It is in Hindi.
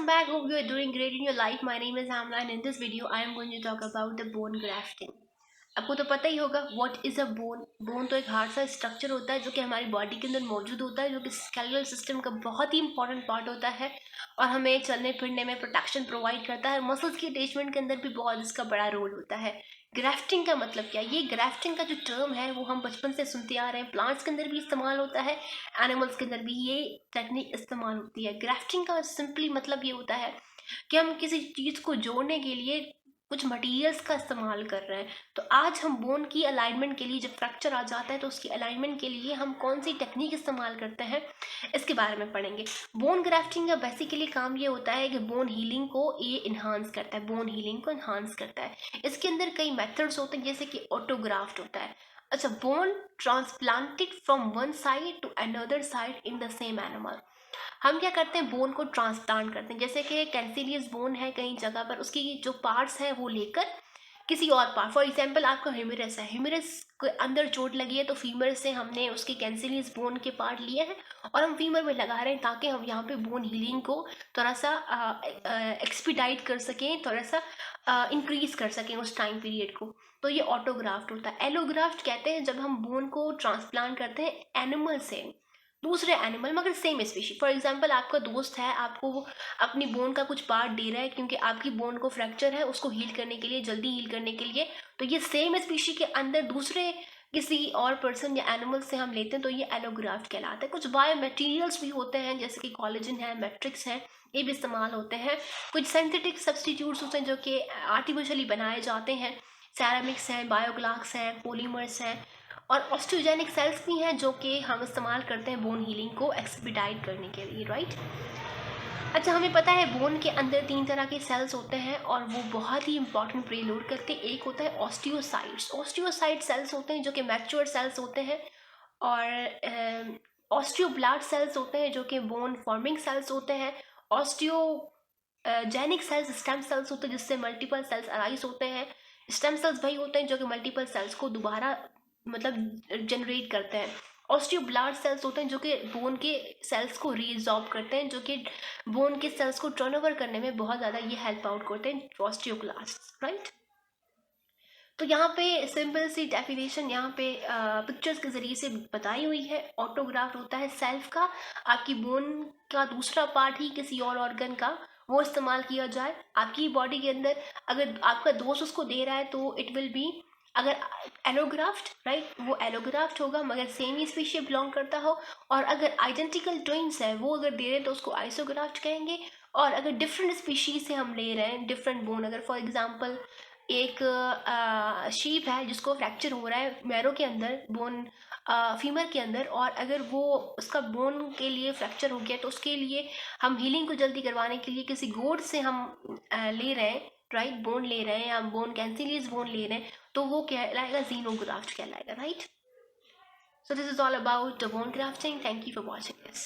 welcome back. Hope you are doing great in your life. My name is Amla and in this video I am going to talk about the bone grafting. आपको तो पता ही होगा what is a bone. Bone तो एक हार्ड सा स्ट्रक्चर होता है जो कि हमारी बॉडी के अंदर मौजूद होता है, जो कि स्केलेटल सिस्टम का बहुत ही इंपॉर्टेंट पार्ट होता है और हमें चलने फिरने में प्रोटेक्शन प्रोवाइड करता है. मसल्स की अटैचमेंट के अंदर भी बहुत इसका बड़ा रोल होता है. ग्राफ्टिंग का मतलब क्या? ये ग्राफ्टिंग का जो टर्म है वो हम बचपन से सुनते आ रहे हैं. प्लांट्स के अंदर भी इस्तेमाल होता है, एनिमल्स के अंदर भी ये टेक्निक इस्तेमाल होती है. ग्राफ्टिंग का सिंपली मतलब ये होता है कि हम किसी चीज़ को जोड़ने के लिए कुछ मटेरियल्स का इस्तेमाल कर रहे हैं. तो आज हम बोन की अलाइनमेंट के लिए, जब फ्रैक्चर आ जाता है तो उसकी अलाइनमेंट के लिए हम कौन सी टेक्निक इस्तेमाल करते हैं इसके बारे में पढ़ेंगे. बोन ग्राफ्टिंग का बेसिकली काम ये होता है कि बोन हीलिंग को ये इन्हांस करता है, बोन हीलिंग को इन्हांस करता है. इसके अंदर कई मेथड्स होते हैं, जैसे कि ऑटोग्राफ्ट होता है. अच्छा, bone transplanted from one side to another side in the same animal. हम क्या करते हैं, बोन को ट्रांसप्लांट करते हैं. जैसे कि कैंसिलियस बोन है कहीं जगह पर, उसकी जो पार्ट्स हैं वो लेकर किसी और पार्ट, फॉर एग्जांपल आपका ह्यूमरस है, ह्यूमरस के अंदर चोट लगी है तो फीमर से हमने उसके कैंसिलियस बोन के पार्ट लिए हैं और हम फीमर में लगा रहे हैं ताकि हम यहाँ पे बोन हीलिंग को थोड़ा सा एक्सपीडाइट कर सकें, थोड़ा सा इंक्रीज कर सकें उस टाइम पीरियड को. तो ये ऑटोग्राफ्ट होता है. एलोग्राफ्ट कहते हैं जब हम बोन को ट्रांसप्लांट करते हैं एनिमल से दूसरे एनिमल मगर सेम स्पीशी. फॉर एग्जांपल आपका दोस्त है, आपको वो अपनी बोन का कुछ पार्ट दे रहा है क्योंकि आपकी बोन को फ्रैक्चर है, उसको हील करने के लिए, जल्दी हील करने के लिए. तो ये सेम स्पीशी के अंदर दूसरे किसी और पर्सन या एनिमल से हम लेते हैं तो ये एलोग्राफ्ट कहलाता है. कुछ बायो मटीरियल्स भी होते हैं जैसे कि कॉलेजन है, मैट्रिक्स है, ये भी इस्तेमाल होते हैं. कुछ सिंथेटिक सब्सटीट्यूट्स होते हैं जो कि आर्टिफिशियली बनाए जाते हैं. सैरामिक्स हैं, बायोग्लास हैं, पॉलीमर्स हैं और ऑस्टियोजेनिक सेल्स भी हैं जो कि हम इस्तेमाल करते हैं बोन हीलिंग को एक्सपीडाइट करने के लिए, राइट. अच्छा, हमें पता है बोन के अंदर 3 तरह के सेल्स होते हैं और वो बहुत ही इंपॉर्टेंट प्रेलोड करते हैं. एक होता है ऑस्टियोसाइट्स. ऑस्टियोसाइट सेल्स होते हैं जो कि मैच्योर सेल्स होते हैं और ऑस्टियोब्लास्ट सेल्स होते हैं जो कि बोन फॉर्मिंग सेल्स होते हैं. Osteogenic cells stem cells होते हैं जिससे मल्टीपल सेल्स अराइज होते हैं. स्टेम सेल्स वही होते हैं जो कि मल्टीपल सेल्स को दोबारा मतलब जनरेट करते हैं. ऑस्टियोब्लास्ट सेल्स होते हैं जो कि बोन के सेल्स को रीअब्जॉर्ब करते हैं, जो कि बोन के सेल्स को टर्नओवर करने में बहुत ज़्यादा ये हेल्प आउट करते हैं, ऑस्टियोब्लास्ट, राइट. तो यहाँ पे सिंपल सी डेफिनेशन यहाँ पे पिक्चर्स के ज़रिए से बताई हुई है. ऑटोग्राफ्ट होता है सेल्फ का, आपकी बोन का दूसरा पार्ट ही किसी और ऑर्गन का वो इस्तेमाल किया जाए आपकी बॉडी के अंदर. अगर आपका दोस्त उसको दे रहा है तो इट विल बी, अगर एलोग्राफ्ट, राइट, वो एलोग्राफ्ट होगा मगर सेम ही स्पीशीज बिलोंग करता हो. और अगर आइडेंटिकल ट्विंस है वो अगर दे रहे हैं तो उसको आइसोग्राफ्ट कहेंगे. और अगर डिफरेंट स्पीशीज से हम ले रहे हैं डिफरेंट बोन, अगर फॉर एग्जांपल एक शीप है जिसको फ्रैक्चर हो रहा है मैरो के अंदर, बोन फीमर के अंदर, और अगर वो उसका बोन के लिए फ्रैक्चर हो गया तो उसके लिए हम हीलिंग को जल्दी करवाने के लिए किसी गोड से हम ले रहे हैं, राइट, बोन ले रहे हैं या बोन कैंसिलियस बोन ले रहे हैं तो वो कहलाएगा xenograft कहलाएगा, right. So this is all about the bone grafting. Thank you for watching this.